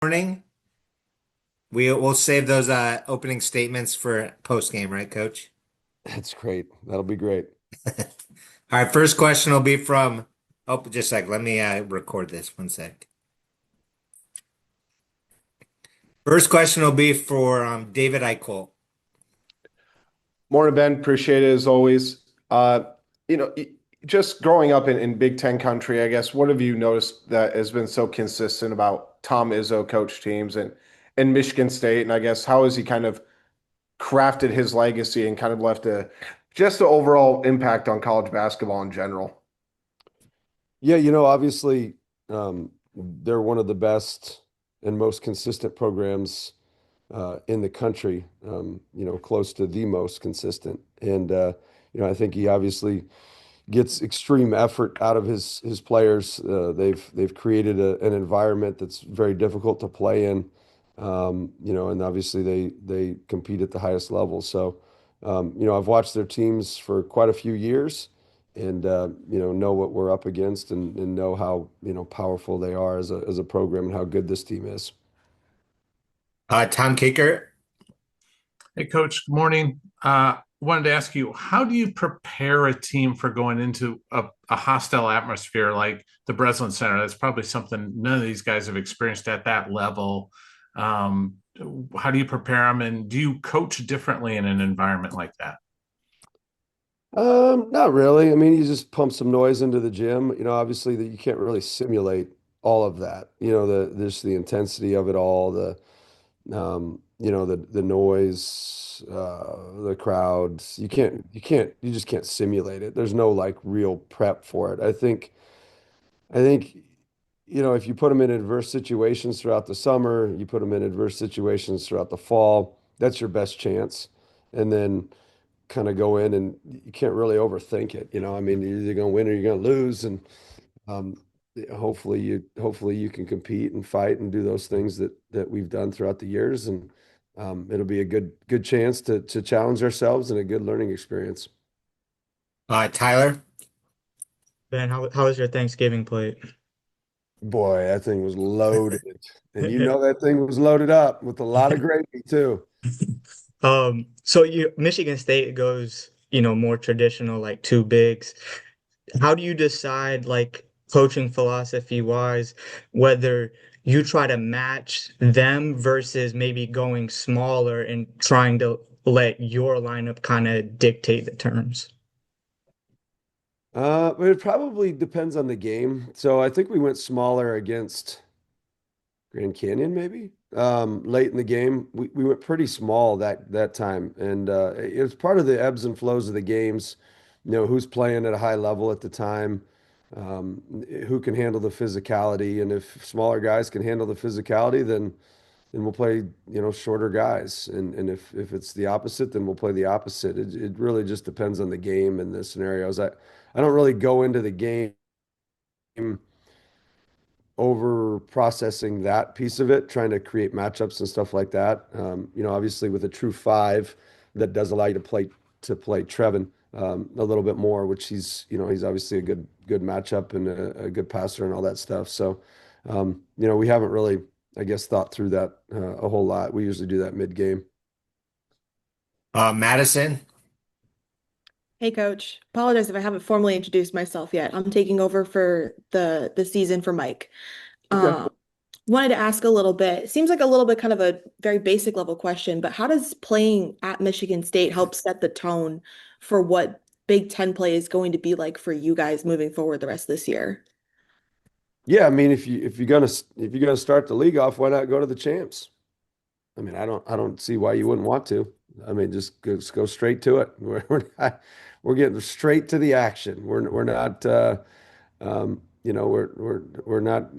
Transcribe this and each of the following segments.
Morning. We'll save those opening statements for post game, right, Coach? That's great. That'll be great. All right, first question will be from, oh, just a sec. Let me record this one sec. First question will be for David Eichel. Morning, Ben. Appreciate it as always. You know, y- just growing up in Big Ten country, I guess, what have you noticed that has been so consistent about Tom Izzo coach teams and Michigan State? And I guess how has he kind of crafted his legacy and kind of left a just the overall impact on college basketball in general? Yeah, obviously, they're one of the best and most consistent programs in the country, close to the most consistent. And I think he obviously gets extreme effort out of his players. They've created an environment that's very difficult to play in. And obviously they compete at the highest level. So, I've watched their teams for quite a few years, and know what we're up against, and know how powerful they are as a program and how good this team is. Tom Kicker. Hey, Coach, good morning. Wanted to ask you, how do you prepare a team for going into a hostile atmosphere like the Breslin Center? That's probably something none of these guys have experienced at that level. Um, how do you prepare them, and do you coach differently in an environment like that? Not really. I mean, you just pump some noise into the gym. Obviously that you can't really simulate all of that. The intensity of it all, the noise, the crowds. You just can't simulate it. There's no like real prep for it. I think, if you put them in adverse situations throughout the summer, you put them in adverse situations throughout the fall, that's your best chance. And then kind of go in, and you can't really overthink it. I mean, you're either going to win or you're going to lose. And um, hopefully you can compete and fight and do those things that we've done throughout the years. And it'll be a good chance to challenge ourselves and a good learning experience. Tyler. Ben, how was your Thanksgiving plate? Boy, that thing was loaded. And that thing was loaded up with a lot of gravy too. So Michigan State goes, more traditional, like two bigs. How do you decide, like coaching philosophy wise, whether you try to match them versus maybe going smaller and trying to let your lineup kind of dictate the terms? But it probably depends on the game. So I think we went smaller against Grand Canyon, maybe. Late in the game, we went pretty small that time, and it was part of the ebbs and flows of the games. Who's playing at a high level at the time, who can handle the physicality, and if smaller guys can handle the physicality, then we'll play shorter guys, and if it's the opposite, then we'll play the opposite. It really just depends on the game and the scenarios. I don't really go into the game over processing that piece of it, trying to create matchups and stuff like that. Obviously with a true five, that does allow you to play Trevin a little bit more, which he's obviously a good matchup and a good passer and all that stuff. So we haven't really, I guess, thought through that a whole lot. We usually do that mid game. Madison. Hey coach, apologize if I haven't formally introduced myself yet. I'm taking over for the season for Mike. Okay. Um, Wanted to ask a little bit. It seems like a little bit kind of a very basic level question, but how does playing at Michigan State help set the tone for what Big Ten play is going to be like for you guys moving forward the rest of this year? Yeah, I mean, if you're gonna start the league off, why not go to the champs? I mean, I don't see why you wouldn't want to. I mean, just go straight to it. We're getting straight to the action. We're not we're not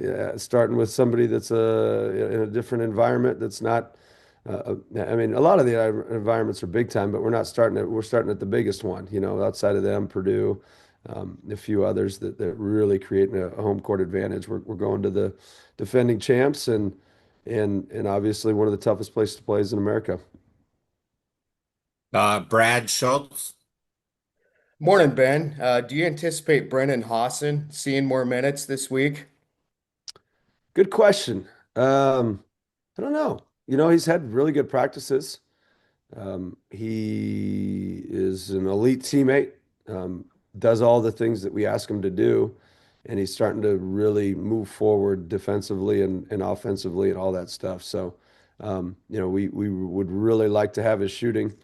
starting with somebody that's in a different environment that's not. I mean, a lot of the environments are big time, but we're starting at the biggest one. Outside of them, Purdue, a few others that really create a home court advantage. We're going to the defending champs, and obviously one of the toughest places to play is in America. Brad Schultz. Morning, Ben. Do you anticipate Brennan Hassan seeing more minutes this week? Good question. I don't know. He's had really good practices. He is an elite teammate, um, does all the things that we ask him to do, and he's starting to really move forward defensively and offensively and all that stuff. So, we would really like to have his shooting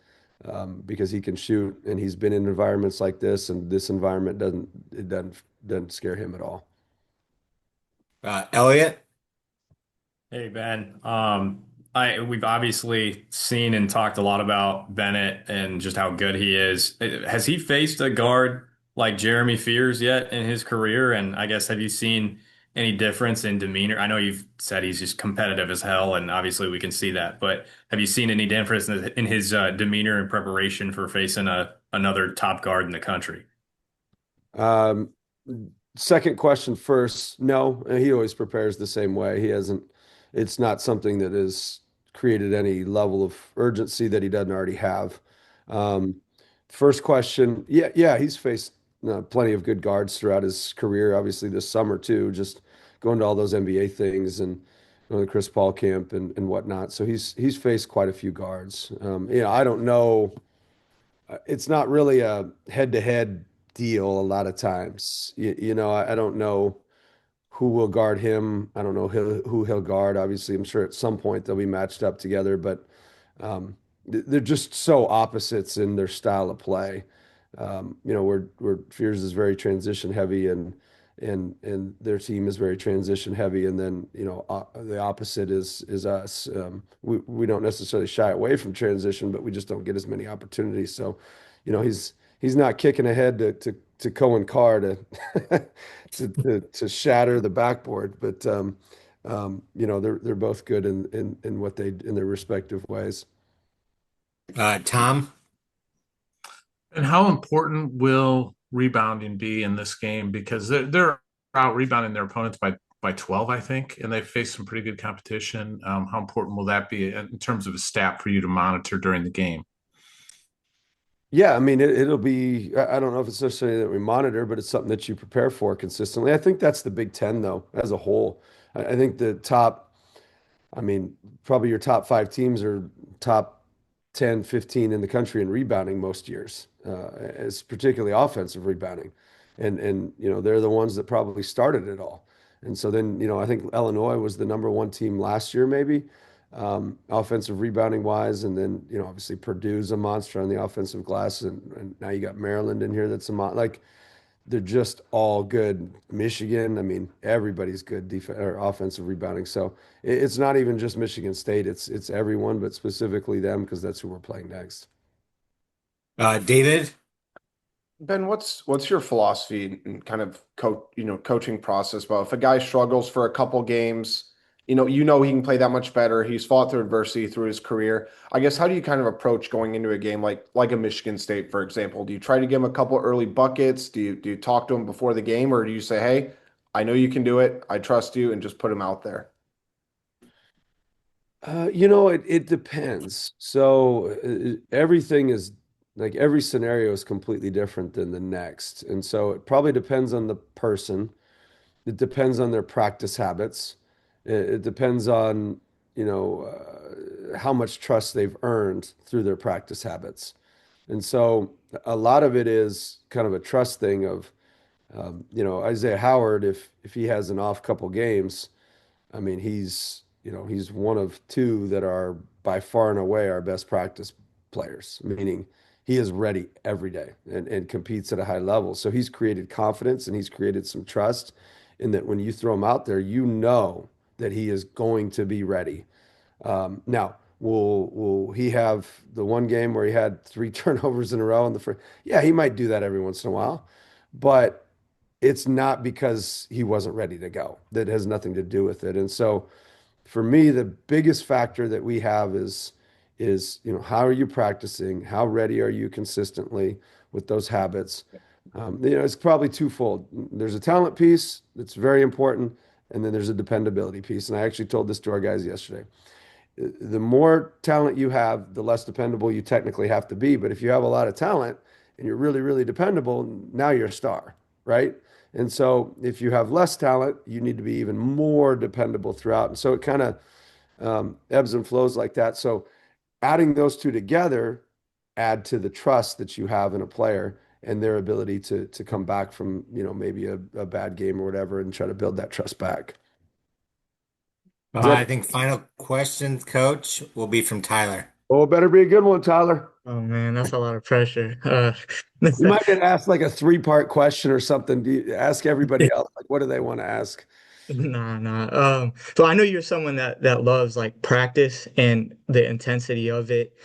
because he can shoot, and he's been in environments like this, and this environment doesn't scare him at all. Elliot? Hey Ben, we've obviously seen and talked a lot about Bennett and just how good he is. Has he faced a guard like Jeremy Fears yet in his career? And I guess have you seen any difference in demeanor? I know you've said he's just competitive as hell, and obviously we can see that. But have you seen any difference in his demeanor and preparation for facing another top guard in the country? Um, Second question first. No, he always prepares the same way. It's not something that has created any level of urgency that he doesn't already have. Um, First question. Yeah, yeah, he's faced plenty of good guards throughout his career, obviously this summer too, just going to all those NBA things and the Chris Paul camp and whatnot. So he's faced quite a few guards. I don't know. It's not really a head-to-head deal a lot of times. I don't know who will guard him. I don't know who he'll guard. Obviously, I'm sure at some point they'll be matched up together, but they're just so opposites in their style of play. Where Fears is very transition heavy and their team is very transition heavy, and then the opposite is us. We don't necessarily shy away from transition, but we just don't get as many opportunities. So, he's not kicking ahead to Cohen Carr to shatter the backboard, but they're both good in what they in their respective ways. Tom? And how important will rebounding be in this game? Because they're out rebounding their opponents by 12, I think, and they face some pretty good competition. How important will that be in terms of a stat for you to monitor during the game? Yeah, I mean, it'll be, I don't know if it's necessarily that we monitor, but it's something that you prepare for consistently. I think that's the Big Ten, though, as a whole. I think I mean, probably your top five teams are top 10, 15 in the country in rebounding most years. It's particularly offensive rebounding. And they're the ones that probably started it all. And so then, I think Illinois was the number one team last year, maybe, offensive rebounding wise. And then, obviously Purdue's a monster on the offensive glass. And now you got Maryland in here that's like they're just all good. Michigan, I mean, everybody's good defense or offensive rebounding. So it's not even just Michigan State. It's everyone, but specifically them because that's who we're playing next. David? Ben, what's your philosophy and kind of coaching process about if a guy struggles for a couple games, he can play that much better. He's fought through adversity through his career. I guess how do you kind of approach going into a game like a Michigan State, for example? Do you try to give him a couple early buckets? Do you talk to him before the game, or do you say, "Hey, I know you can do it. I trust you," and just put him out there? It depends. So everything is like every scenario is completely different than the next. And so it probably depends on the person. It depends on their practice habits. It depends on, how much trust they've earned through their practice habits. And so a lot of it is kind of a trust thing of, Isaiah Howard, if he has an off couple games, I mean, he's one of two that are by far and away our best practice players, meaning he is ready every day and competes at a high level. So he's created confidence and he's created some trust in that when you throw him out there, that he is going to be ready. Now, will he have the one game where he had three turnovers in a row in the first? Yeah, he might do that every once in a while, but it's not because he wasn't ready to go. That has nothing to do with it. And so for me, the biggest factor that we have is how are you practicing? How ready are you consistently with those habits? It's probably twofold. There's a talent piece that's very important, and then there's a dependability piece. And I actually told this to our guys yesterday. The more talent you have, the less dependable you technically have to be. But if you have a lot of talent and you're really, really dependable, now you're a star, right? And so if you have less talent, you need to be even more dependable throughout. And so it kind of ebbs and flows like that. So adding those two together add to the trust that you have in a player and their ability to come back from, maybe a bad game or whatever and try to build that trust back. I think final question, Coach, will be from Tyler. Oh, it better be a good one, Tyler. Oh man, that's a lot of pressure. You might get asked like a three-part question or something. Ask everybody else, like, what do they want to ask? Nah, nah. So I know you're someone that loves like practice and the intensity of it.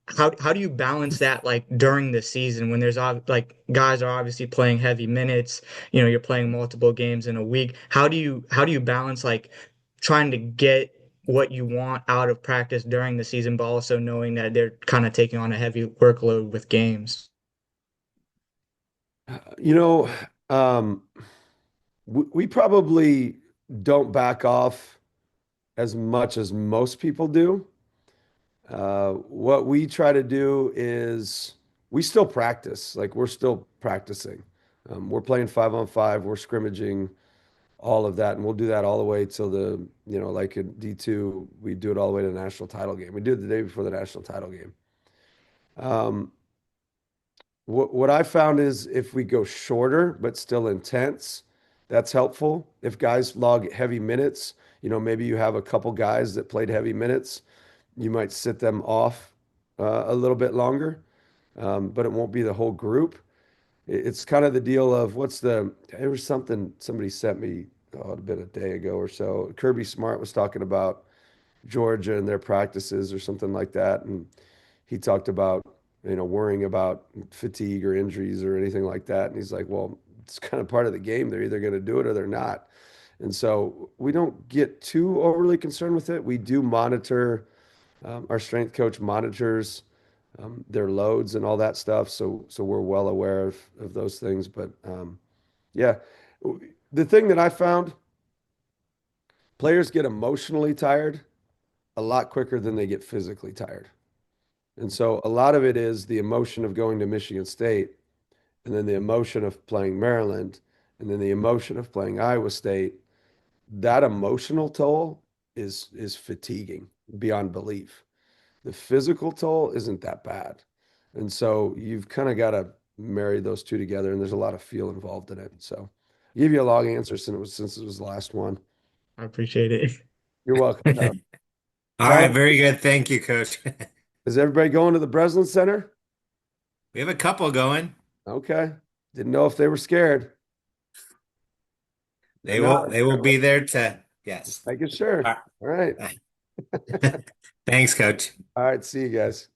How do you balance that like during the season when there's like guys are obviously playing heavy minutes, you're playing multiple games in a week. How do you balance like trying to get what you want out of practice during the season, but also knowing that they're kind of taking on a heavy workload with games? You know, um, we probably don't back off as much as most people do. What we try to do is we still practice, like we're still practicing. We're playing 5-on-5, we're scrimmaging, all of that, and we'll do that all the way till like in D2, we do it all the way to the national title game. We do it the day before the national title game. Um, what I found is if we go shorter but still intense, that's helpful. If guys log heavy minutes, maybe you have a couple guys that played heavy minutes, you might sit them off a little bit longer, but it won't be the whole group. It's kind of the deal of there was something somebody sent me, oh, it'd been a day ago or so. Kirby Smart was talking about Georgia and their practices or something like that. And he talked about, worrying about fatigue or injuries or anything like that. And he's like, well, it's kind of part of the game. They're either going to do it or they're not. And so we don't get too overly concerned with it. We do monitor, our strength coach monitors their loads and all that stuff. So we're well aware of those things. But yeah, the thing that I found, players get emotionally tired a lot quicker than they get physically tired. And so a lot of it is the emotion of going to Michigan State, and then the emotion of playing Maryland, and then the emotion of playing Iowa State. That emotional toll is fatiguing beyond belief. The physical toll isn't that bad. And so you've kind of got to marry those two together, and there's a lot of feel involved in it. So I'll give you a long answer since it was the last one. I appreciate it. You're welcome. All Tyler, right, very good. Thank you, Coach. is everybody going to the Breslin Center? We have a couple going. Okay. Didn't know if they were scared. They're not. They will be there to, yes. Making sure. All All right. right. Thanks, Coach. All right. See you guys.